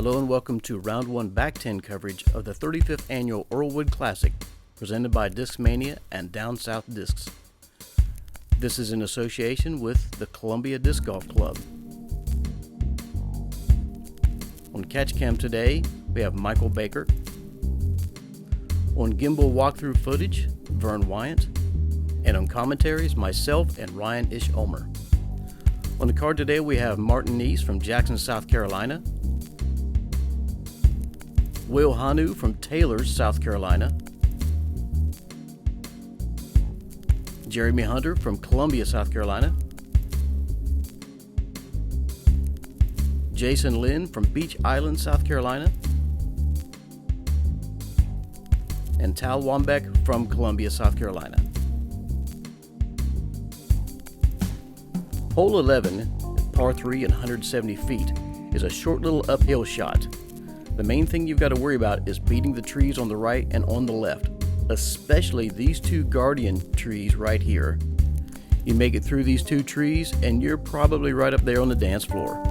Hello and welcome to Round 1 Back 10 coverage of the 35th Annual Earlewood Classic, presented by Discmania and Down South Discs. This is in association with the Columbia Disc Golf Club. On Catch Cam today, we have Michael Baker. On gimbal walkthrough footage, Vern Weygandt. And on commentaries, myself and Ryan Ulmer. On the card today, we have Kneece from Jackson, South Carolina. Hannu from Taylor, South Carolina. Jeremy Hunter from Columbia, South Carolina. Lynn from Beach Island, South Carolina. And Wambeke from Columbia, South Carolina. Hole 11, par 3 and 170 feet, is a short little uphill shot. The main thing you've got to worry about is beating the trees on the right and on the left, especially these two guardian trees right here. You make it through these two trees and you're probably right up there on the dance floor.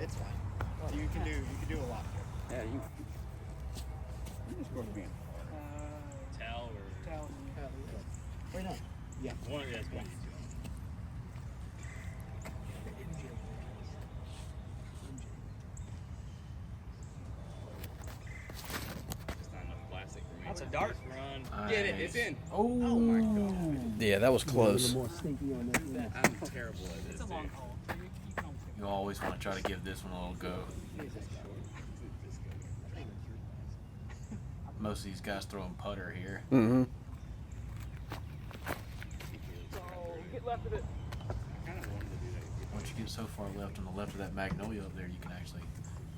It's fine. You can do a lot here. Yeah, you just go to me. Towel or Towel. Wait, no. Yeah. one of you guys going to It's not enough plastic for me. That's a dart. Run. Get it. It's in. Oh my God. Yeah, that was close. I'm terrible at this. It's a long haul. You always want to try to give this one a little go. Most of these guys throwing putter here. Mm-hmm. Get left of it. Once you get so far left on the left of that magnolia up there, you can actually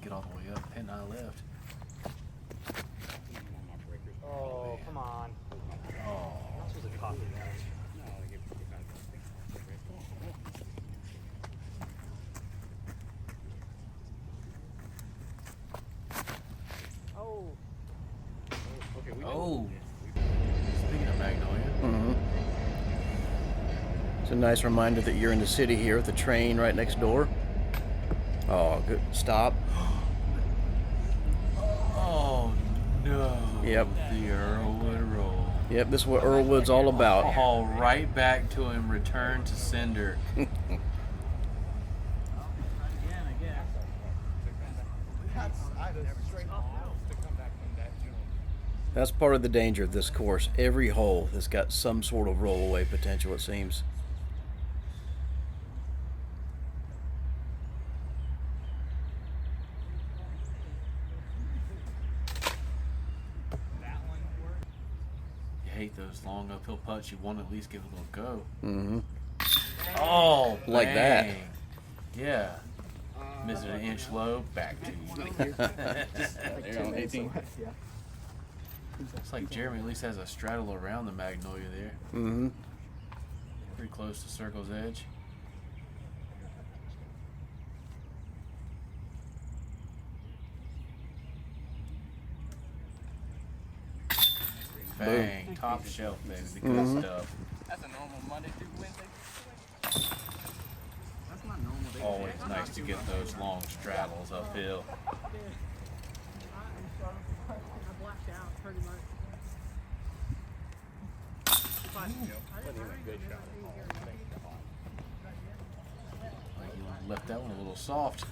get all the way up. Heading out left. Oh, come on. Oh. This was a coffee match. Oh. Okay, Oh. Speaking of magnolia. Mm-hmm. It's a nice reminder that you're in the city here with the train right next door. Oh, good. Stop. Oh no. Yep. The Earlewood roll. Yep, this is what Earlewood's all about. Haul right back to him. Return to sender. That's part of the danger of this course. Every hole has got some sort of rollaway potential, it seems. You hate those long uphill putts. You want to at least give it a little go. Mm-hmm. Oh, Like that. bang. Yeah. Missing an inch low. Back to you. There on 18. It's like Jeremy at least has a straddle around the magnolia there. Mm-hmm. Pretty close to circle's edge. Bang. Top shelf, baby. The good stuff. That's a normal Monday through Wednesday. That's not normal. Always nice to get those long straddles uphill. Like you left that one a little soft.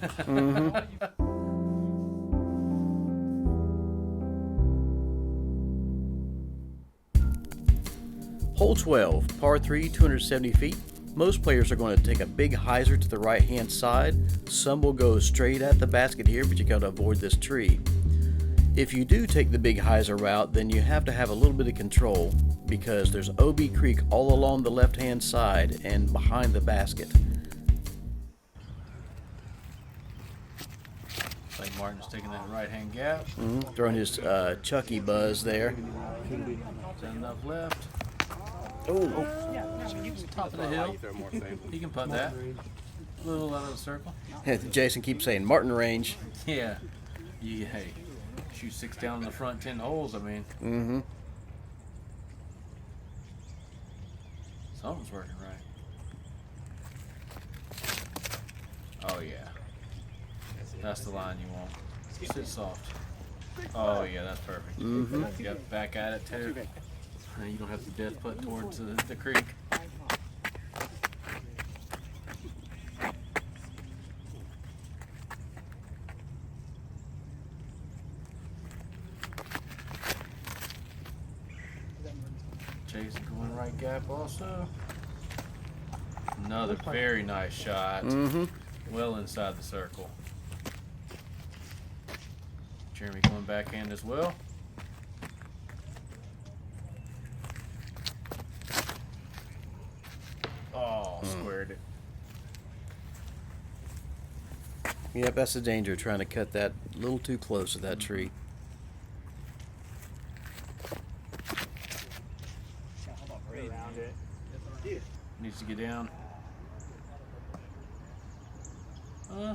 Hole 12, par 3, 270 feet. Most players are going to take a big hyzer to the right-hand side. Some will go straight at the basket here, but you got to avoid this tree. If you do take the big hyzer route, then you have to have a little bit of control because there's OB Creek all along the left-hand side and behind the basket. Like Martin's taking that right-hand gap. Throwing his Chucky Buzz there. Send enough left. Oh, Top of the hill. He can putt that. A little out of the circle. Jason keeps saying Martin range. Yeah. Hey, Shoot 6 down in the front 10 holes. I mean, Mm-hmm. something's working right. Oh yeah, that's the line you want. Sit soft. Oh yeah, that's perfect. Mm-hmm. Yep, back at it too. And you don't have to death putt towards the creek. Jason going right gap also. Another very nice shot. Mm-hmm. Well inside the circle. Jeremy going backhand as well. Oh, squared it. Yep, that's the danger, trying to cut that a little too close to that tree. Needs to get down.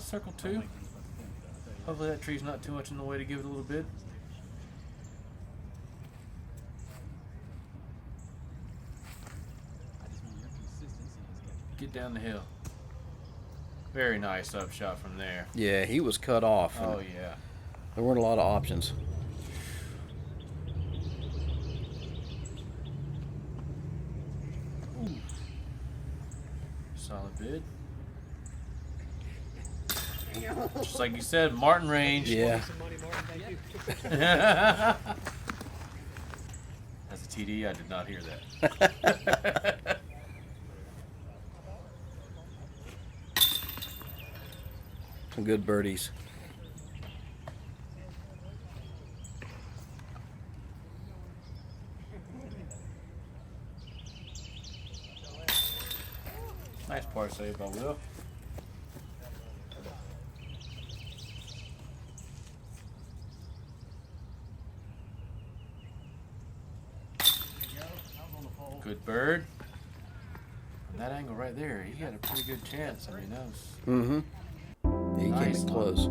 Circle 2. Hopefully that tree's not too much in the way to give it a little bit. Get down the hill. Very nice upshot from there. Yeah, he was cut off. Oh yeah. There weren't a lot of options. Solid bid. Just like you said, Martin range. Yeah. That's a TD. I did not hear that. Some good birdies. Nice par save by Will. Good bird. From that angle right there, he had a pretty good chance. I mean, that was... Mm-hmm. He came Nice. in close.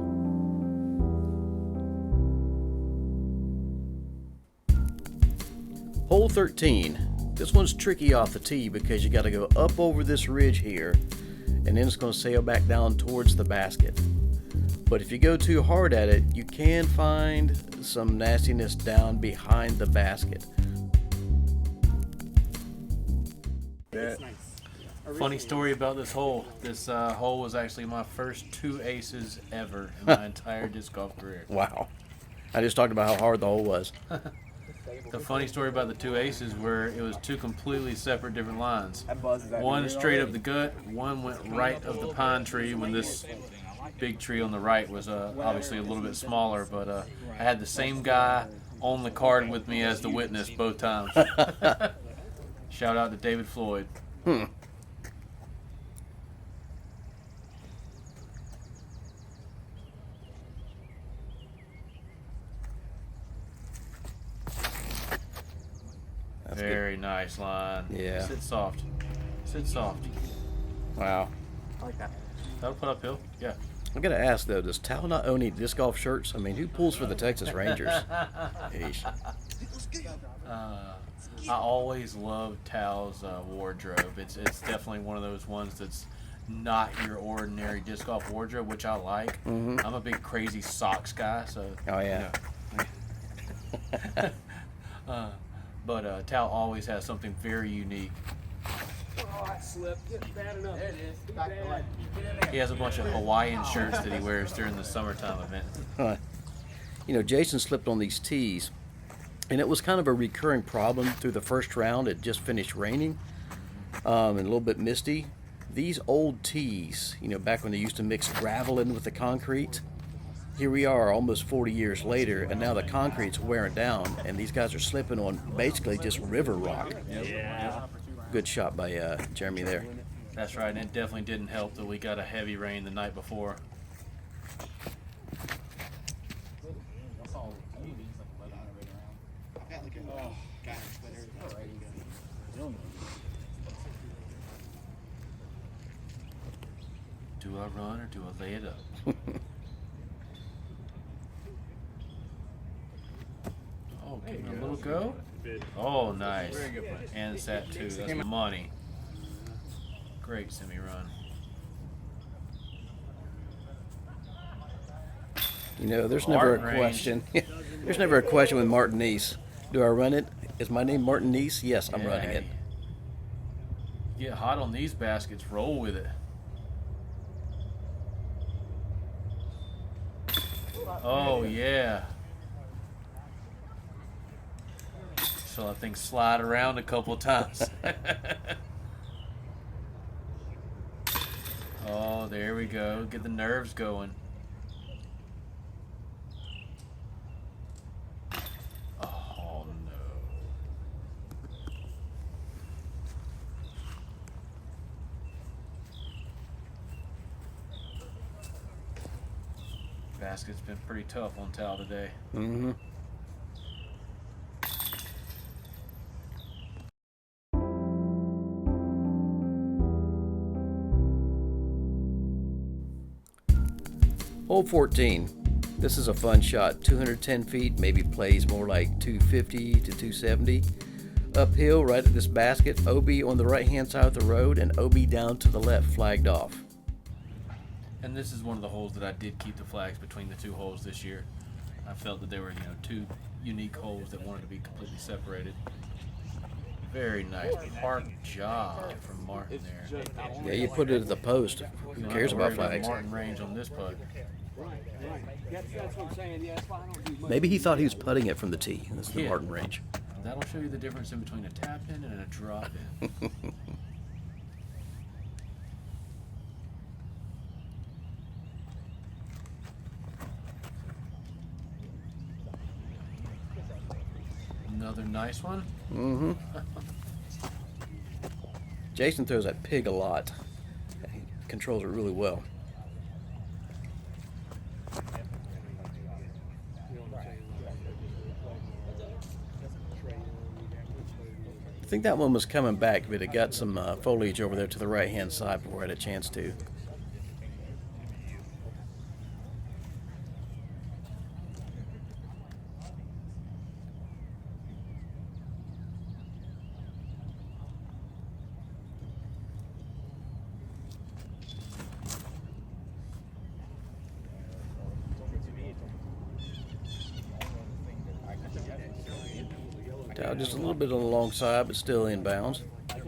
Hole 13. This one's tricky off the tee because you got to go up over this ridge here, and then it's going to sail back down towards the basket. But if you go too hard at it, you can find some nastiness down behind the basket. Funny story about this hole. This hole was actually my first 2 aces ever in my entire disc golf career. Wow. I just talked about how hard the hole was. The funny story about the 2 aces were it was 2 completely separate different lines. That buzz is One straight up the gut, one went right of the pine tree when this big tree on the right was obviously a little bit smaller, but I had the same guy on the card with me as the witness both times. Shout out to David Floyd. That's Very nice line. Yeah. Sit soft. Sit soft. good. Wow. I like that. That'll put uphill. Yeah. I gotta ask though, does Tal not own any disc golf shirts? I mean, who pulls for the Texas Rangers? Yeesh. I always loved Tal's wardrobe. It's definitely one of those ones that's not your ordinary disc golf wardrobe, which I like. Mhm. I'm a big crazy socks guy, so. Oh yeah. But Tal always has something very unique. Oh, I slipped. It's bad enough. There it is. Too bad. He has a bunch of Hawaiian shirts that he wears during the summertime event. You know, Jason slipped on these tees, and it was kind of a recurring problem through the first round. It just finished raining and a little bit misty. These old tees, you know, back when they used to mix gravel in with the concrete, here we are almost 40 years later, and now the concrete's wearing down, and these guys are slipping on basically just river rock. Yeah. Good shot by Jeremy there. That's right, and it definitely didn't help that we got a heavy rain the night before. Do I run or do I lay it up? Okay, a little go. Oh, nice. And sat two. That's money. Great semi-run. You know, there's never a Martin question. There's never a question with Martin Kneece. Do I run it? Is my name Martin Kneece? Yes, I'm running it. Get hot on these baskets. Roll with it. Oh, yeah. So I think slide around a couple of times. Oh, there we go. Get the nerves going. Oh, no. Basket's been pretty tough on Tal today. Mm-hmm. Hole 14. This is a fun shot. 210 feet, maybe plays more like 250 to 270. Uphill, right at this basket. OB on the right-hand side of the road, and OB down to the left, flagged off. And this is one of the holes that I did keep the flags between the two holes this year. I felt that they were, two unique holes that wanted to be completely separated. Very nice park job from Martin there. Yeah, you put it at the post. Who cares about flags? Martin range on this putt. That's what I'm saying. Yeah, that's why I don't do much. Maybe he thought he was putting it from the tee. This is the Yeah. Martin range. That'll show you the difference in between a tap in and a drop in. Another nice one. Mm-hmm. Jason throws that pig a lot. He controls it really well. I think that one was coming back, but it got some foliage over there to the right-hand side before I had a chance to. Just a little bit on the long side, but still inbounds. I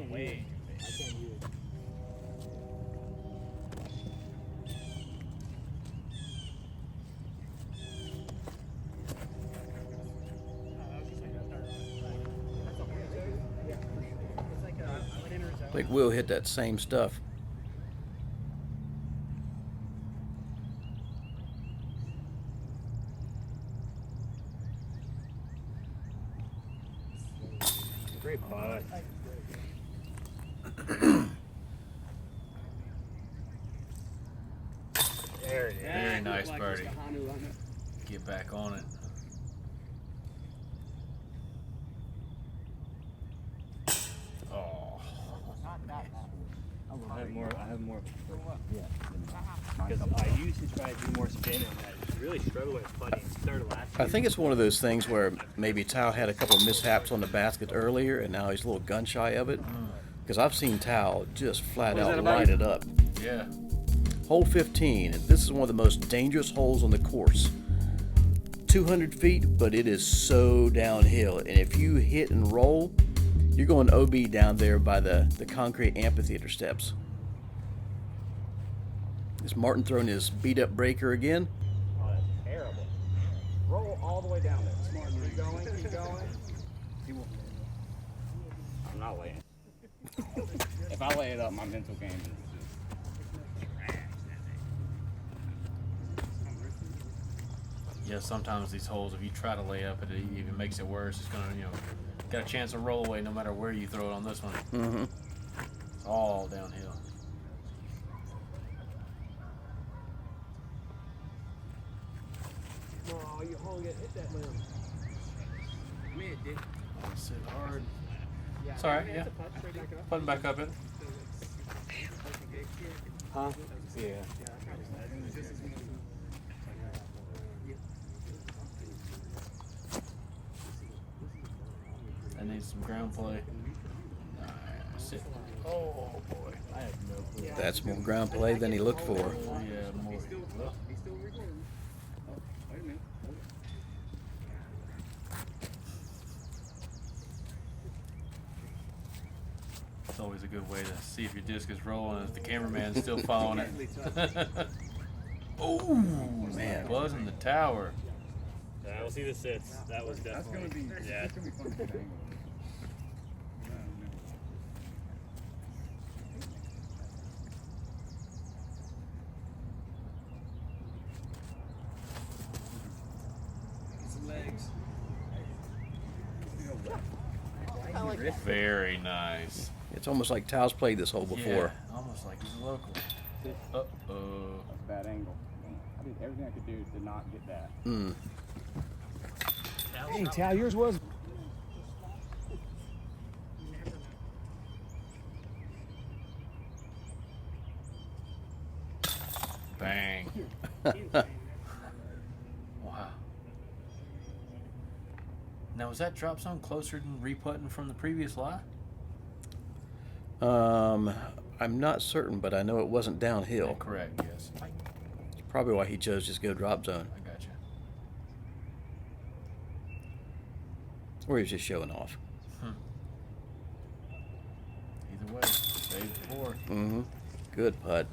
think we'll hit that same stuff. Great putt. There it is. Very nice birdie. Get back on it. Oh. I have more. Yeah. Because I used to try to do more spin on that. It's really struggling with putting. Started last I think it's one of those things where maybe Tao had a couple of mishaps on the basket earlier, and now he's a little gun shy of it. Because I've seen Tao just flat out light it up. Yeah. Hole 15, and this is one of the most dangerous holes on the course. 200 feet, but it is so downhill. And if you hit and roll, you're going OB down there by the concrete amphitheater steps. Is Martin throwing his beat-up breaker again? Oh, that's terrible. Roll all the way down there. Smart. Keep going. Keep going. I'm not laying. If I lay it up, my mental game is just. Yeah, sometimes these holes, if you try to lay up, it even makes it worse. It's going to, got a chance to roll away no matter where you throw it on this one. Mm-hmm. It's all downhill. Oh, you hung it. Hit that limb. I mean, it did. Sit hard. It's all right, yeah. Putting back up it. Huh? Yeah. Needs some ground play. Nice. Oh boy. I have no clue. That's more ground play than he looked for. Oh yeah, more. He's still recording. Oh, wait a minute. It's always a good way to see if your disc is rolling if the cameraman's still following it. Oh man, Buzz in the tower. I will see the sits. That was definitely. That's gonna be fun to get angle. Very nice. It's almost like Tao's played this hole before. Yeah, almost like he's local. Uh-oh. That's a bad angle. I did everything I could do to not get that. Hey, Tal, yours was. Bang. Wow. Now, was that drop zone closer than re-putting from the previous lie? I'm not certain, but I know it wasn't downhill. Correct, yes. Probably why he chose just go drop zone. I got you. Or he was just showing off. Either way, save the four. Good putt.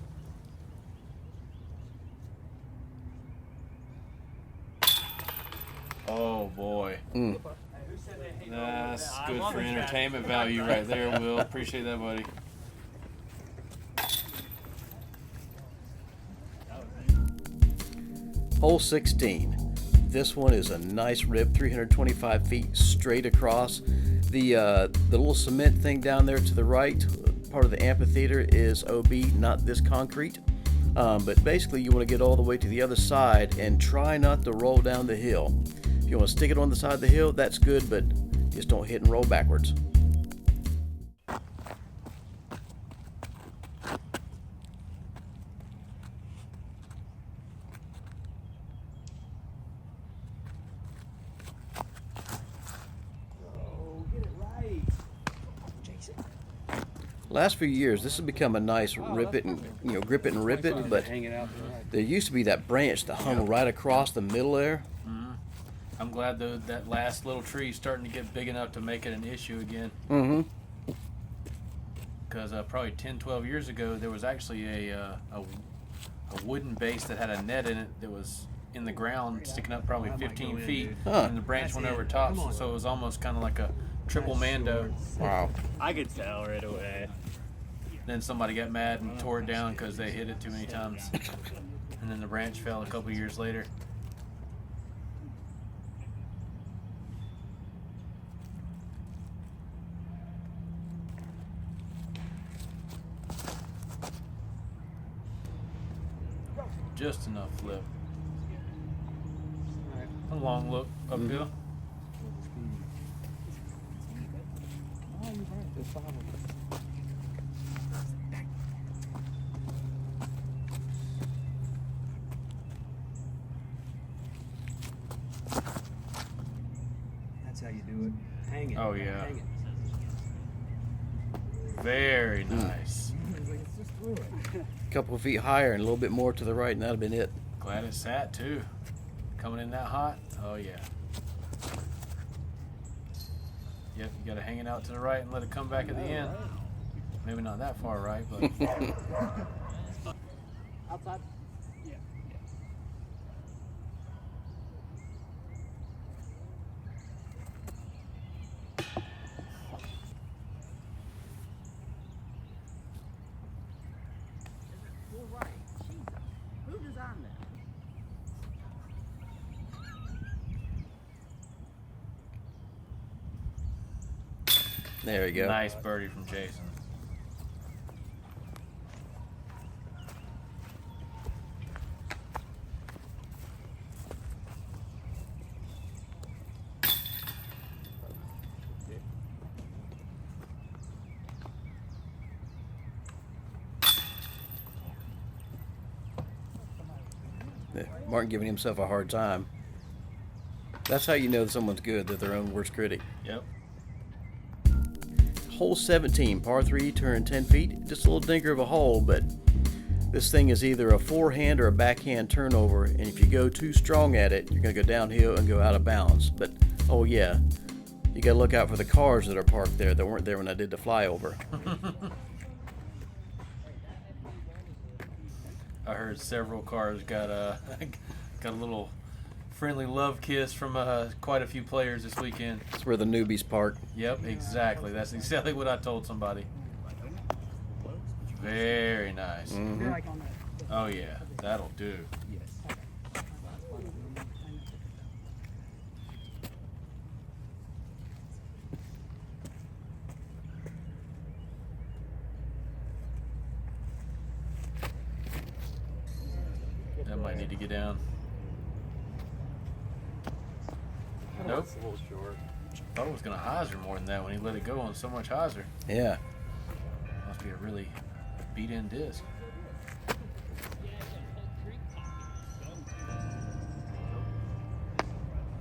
Oh boy. That's good for entertainment value right there, Will. Appreciate that, buddy. Hole 16. This one is a nice rip, 325 feet straight across. The little cement thing down there to the right, part of the amphitheater, is OB, not this concrete. But basically you want to get all the way to the other side and try not to roll down the hill. If you want to stick it on the side of the hill, that's good, but just don't hit and roll backwards. Last few years, this has become a nice rip it and grip it and rip it, but there used to be that branch that hung right across the middle there. I'm glad that last little tree is starting to get big enough to make it an issue again. Because probably 10, 12 years ago, there was actually a wooden base that had a net in it that was in the ground, sticking up probably 15 feet, and the branch went over top, so it was almost kind of like a triple Mando. Wow. I could tell right away. Then somebody got mad and tore it down because they hit it too many times. And then the branch fell a couple years later. Just enough flip. A long look uphill. That's how you do it. Hang it. Oh, yeah. Hang it. Very nice. Couple of feet higher and a little bit more to the right, and that'd have been it. Glad it sat too. Coming in that hot. Oh yeah. Yep, you gotta hang it out to the right and let it come back at the end. Maybe not that far right, but Outside? Yeah. There we go. nice birdie from Jason. Martin giving himself a hard time. That's how you know that someone's good, they're their own worst critic. Yep. Hole 17, par 3, 210 feet. Just a little dinker of a hole, but this thing is either a forehand or a backhand turnover, and if you go too strong at it, you're going to go downhill and go out of bounds. But, oh yeah, you got to look out for the cars that are parked there that weren't there when I did the flyover. I heard several cars got a little friendly love kiss from quite a few players this weekend. That's where the newbies park. Yep, exactly. That's exactly what I told somebody. Very nice. Mm-hmm. Oh yeah, that'll do. That might need to get down. Nope. It's a little short. Thought it was going to hyzer more than that when he let it go on so much hyzer. Yeah. Must be a really beat-in disc.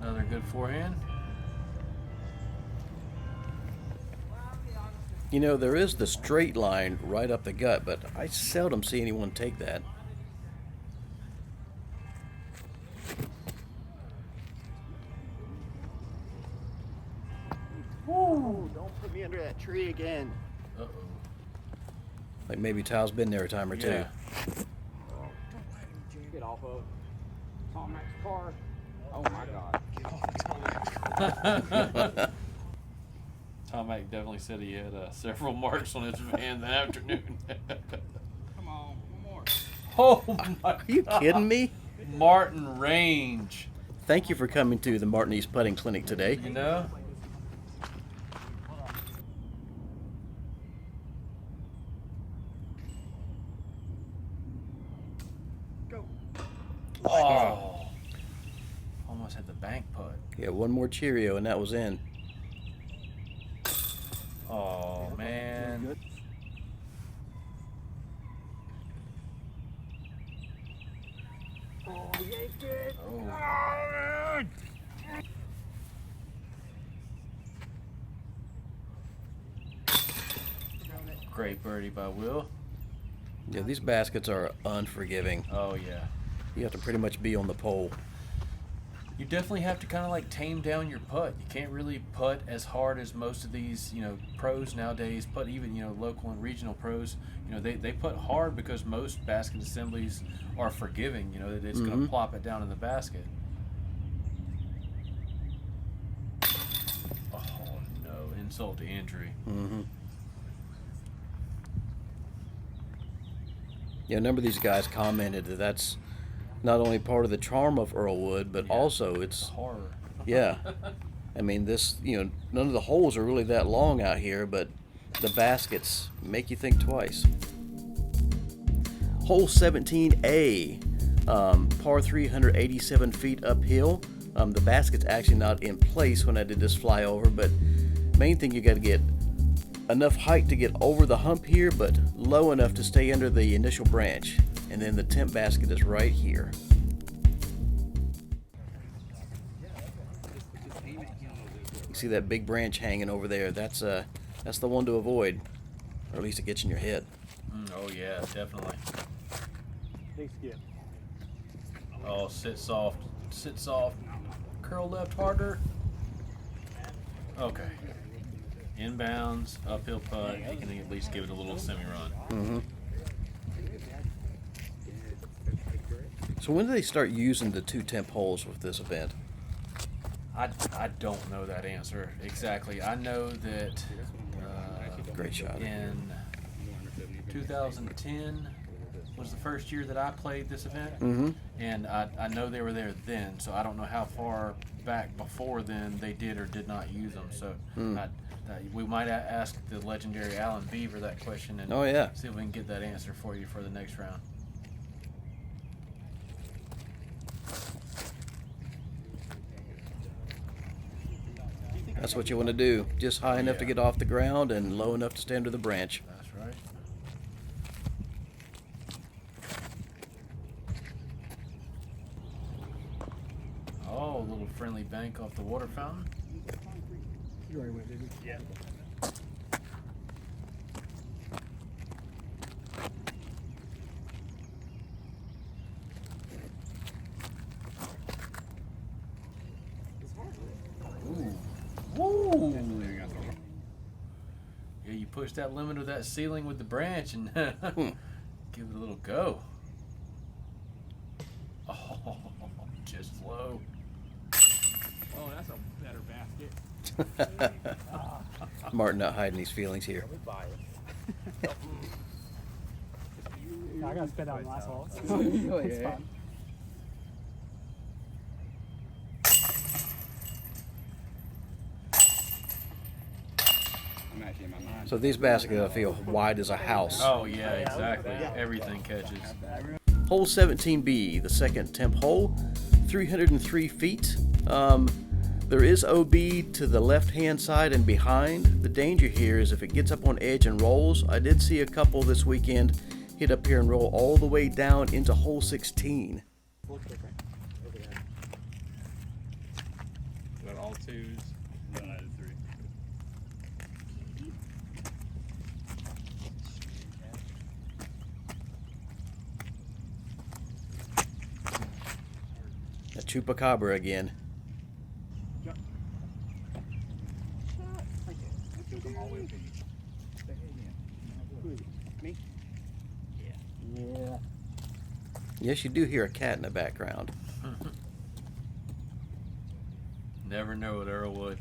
Another good forehand. You know, there is the straight line right up the gut, but I seldom see anyone take that. Woo! Don't put me under that tree again. Uh-oh. Like maybe Tyle's been there a time or two. Yeah. Get off of Tom Mac's car. Oh my God. Tom Mack definitely said he had several marks on his van that afternoon. Come on, one more. Oh my Are you kidding me? Martin Range. Thank you for coming to the Martin East Putting Clinic today. You know? Go. Oh. Almost had the bank putt. Yeah, one more Cheerio and that was in. Oh, man. Oh, yanked it. Oh. Great birdie by Will. Yeah, these baskets are unforgiving. Oh, yeah. You have to pretty much be on the pole. You definitely have to kind of like tame down your putt. You can't really putt as hard as most of these, pros nowadays putt, even, local and regional pros. They putt hard because most basket assemblies are forgiving, that it's going to plop it down in the basket. Oh, no. Insult to injury. Mm-hmm. Yeah, a number of these guys commented that that's not only part of the charm of Earlewood, but also it's Horror. yeah. I mean, this, none of the holes are really that long out here, but the baskets make you think twice. Hole 17A, par 387 feet uphill. The basket's actually not in place when I did this flyover, but main thing, you got to get enough height to get over the hump here, but low enough to stay under the initial branch. And then the temp basket is right here. You see that big branch hanging over there? That's the one to avoid, or at least it gets in your head. Oh, yeah, definitely. Big skip. Oh, sit soft. Sit soft. Curl left harder. Okay. Inbounds, uphill putt. You can at least give it a little semi-run. Mm-hmm. So when do they start using the two temp holes with this event? I don't know that answer exactly. I know that Great shot. in 2010 was the first year that I played this event. Mm-hmm. And I know they were there then, so I don't know how far back before then they did or did not use them. So we might ask the legendary Alan Beaver that question and Oh, yeah. see if we can get that answer for you for the next round. That's what you want to do. Just high enough to get off the ground and low enough to stay under the branch. That's right. Oh, a little friendly bank off the water fountain. You already went, didn't you? Yeah. Oh! Yeah, you push that limit of that ceiling with the branch and give it a little go. Oh, just low. Oh, that's a better basket. Martin not hiding his feelings here. I got spit out in the last hole. It's fun. So these baskets feel wide as a house. Oh, yeah, exactly. Everything catches. Hole 17B, the second temp hole, 303 feet. There is OB to the left-hand side and behind. The danger here is if it gets up on edge and rolls. I did see a couple this weekend hit up here and roll all the way down into hole 16. Got all twos. No, I had three. A chupacabra again. Yeah. Yes, you do hear a cat in the background. Never know at Earlewood.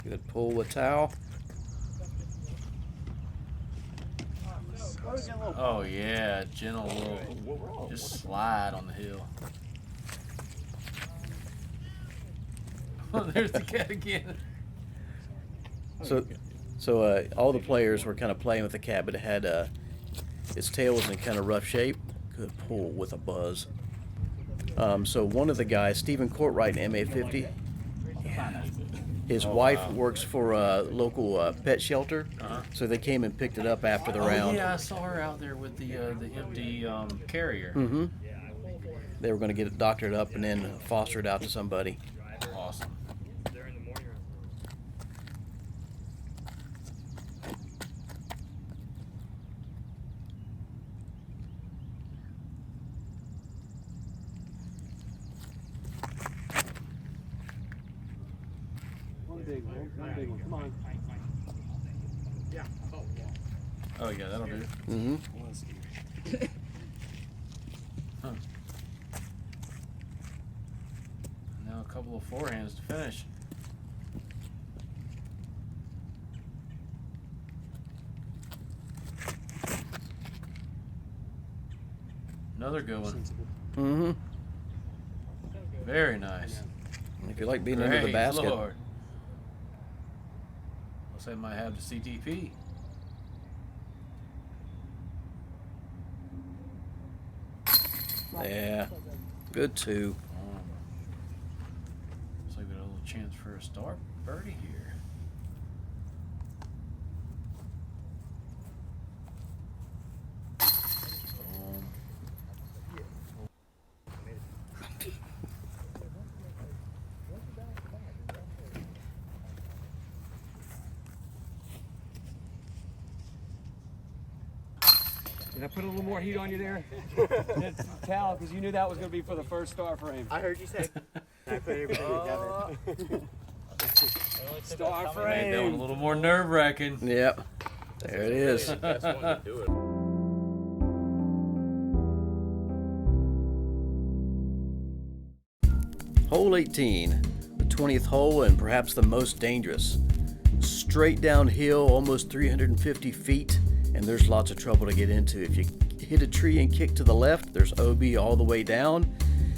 Good pull with towel. Oh, yeah, gentle little, just slide on the hill. Oh, there's the cat again. So all the players were kind of playing with the cat, but it had its tail was in kind of rough shape. Good pull with a buzz. So one of the guys, Stephen Courtwright in MA50, his wife works for a local pet shelter, so they came and picked it up after the round. Yeah, I saw her out there with the empty carrier. Mm-hmm. They were going to get it doctored up and then foster it out to somebody. Awesome. One big one. Come on. Oh, yeah, that'll do. Mm-hmm. Huh. Now a couple of forehands to finish. Another good one. Mm-hmm. Very nice. If you like being under the Praise basket. Lord. Looks like I might have the CTP. Yeah. Good two. Looks like we got a little chance for a star birdie here. Boom. Did I put a little more heat on you there? Cal, because you knew that was going to be for the first star frame. I heard you say. I put everything together. Star Made that one frame. a little more nerve-wracking. Yep. There it is. Hole 18, the 20th hole and perhaps the most dangerous. Straight downhill, almost 350 feet, and there's lots of trouble to get into. If you hit a tree and kick to the left, there's OB all the way down.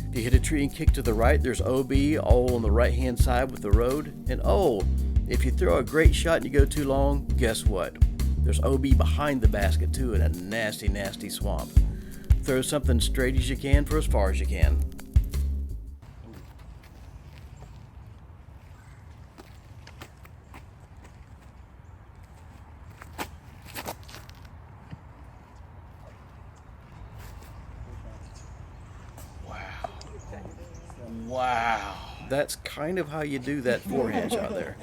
If you hit a tree and kick to the right, there's OB all on the right-hand side with the road. And oh, if you throw a great shot and you go too long, guess what? There's OB behind the basket too in a nasty, nasty swamp. Throw something straight as you can for as far as you can. Wow. That's kind of how you do that forehand shot there.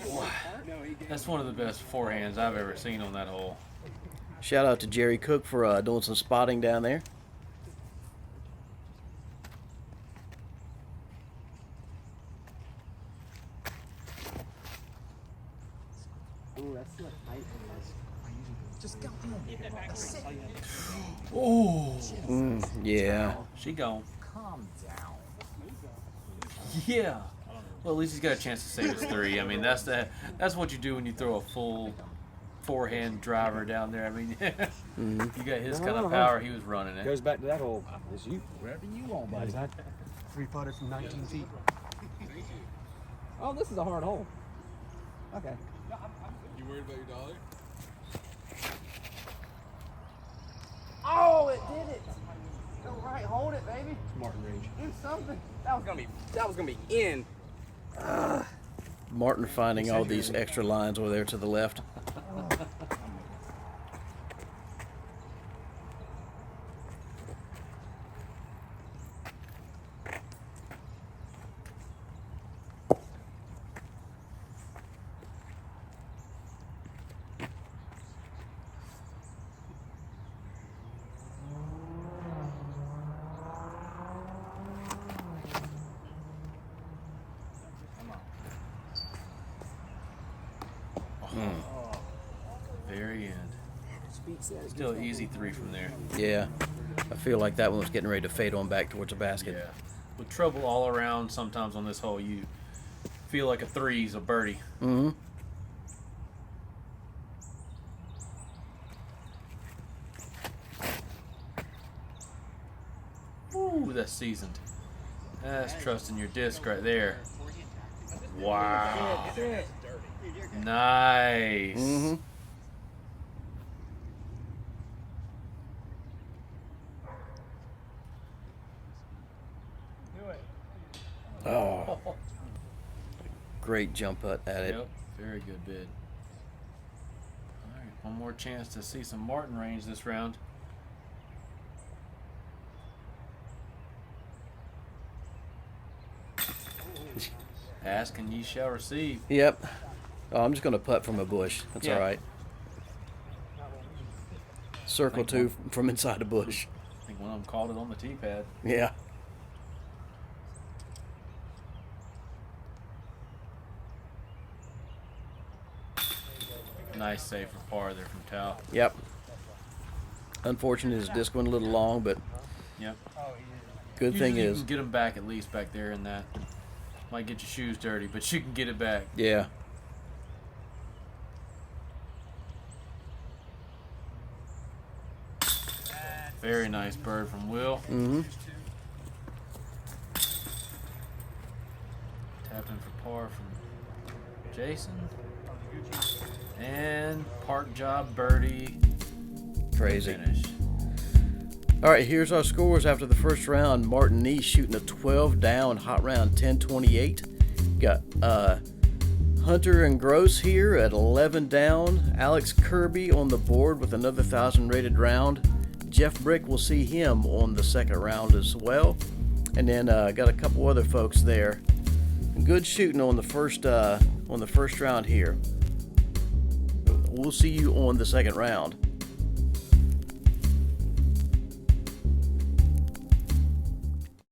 That's one of the best forehands I've ever seen on that hole. Shout out to Jerry Cook for doing some spotting down there. Oh, Yeah. she gone. Yeah. Well, at least he's got a chance to save his 3. I mean, that's what you do when you throw a full forehand driver down there. I mean, you got his kind of power. He was running it. Goes back to that hole. It's you. Wherever you want, buddy. 3-putter from 19 feet. Oh, this is a hard hole. Okay. You worried about your dollar? Oh, it did it. Go right, hold it, baby. Martin range. Do something. That was gonna be in. Martin finding all these extra lines over there to the left. Very end. Still easy 3 from there. Yeah. I feel like that one was getting ready to fade on back towards the basket. Yeah. With trouble all around, sometimes on this hole, you feel like a 3's a birdie. Mm-hmm. Ooh, that's seasoned. That's trusting your disc right there. Wow. Nice. Mm-hmm. Oh. Great jump at it. Yep, very good bid. All right, one more chance to see some Martin range this round. Ask and ye shall receive. Yep. Oh, I'm just going to putt from a bush. That's all right. Circle 2 from inside a bush. I think one of them called it on the tee pad. Yeah. Nice save for par there from Tal. Yep. Unfortunate his disc went a little long, but Yep. good thing Usually is, you can get them back at least back there in that. Might get your shoes dirty, but you can get it back. yeah. Very nice bird from Will. Mm-hmm. Tapping for par from Jason. And park job birdie. Crazy. Finish. All right, here's our scores after the first round. Martin Kneece shooting a 12 down, hot round 10-28. Got Hunter and Gross here at 11 down. Alex Kirby on the board with another 1,000 rated round. Jeff Brick will see him on the second round as well. And then got a couple other folks there. Good shooting on the first round here. We'll see you on the second round.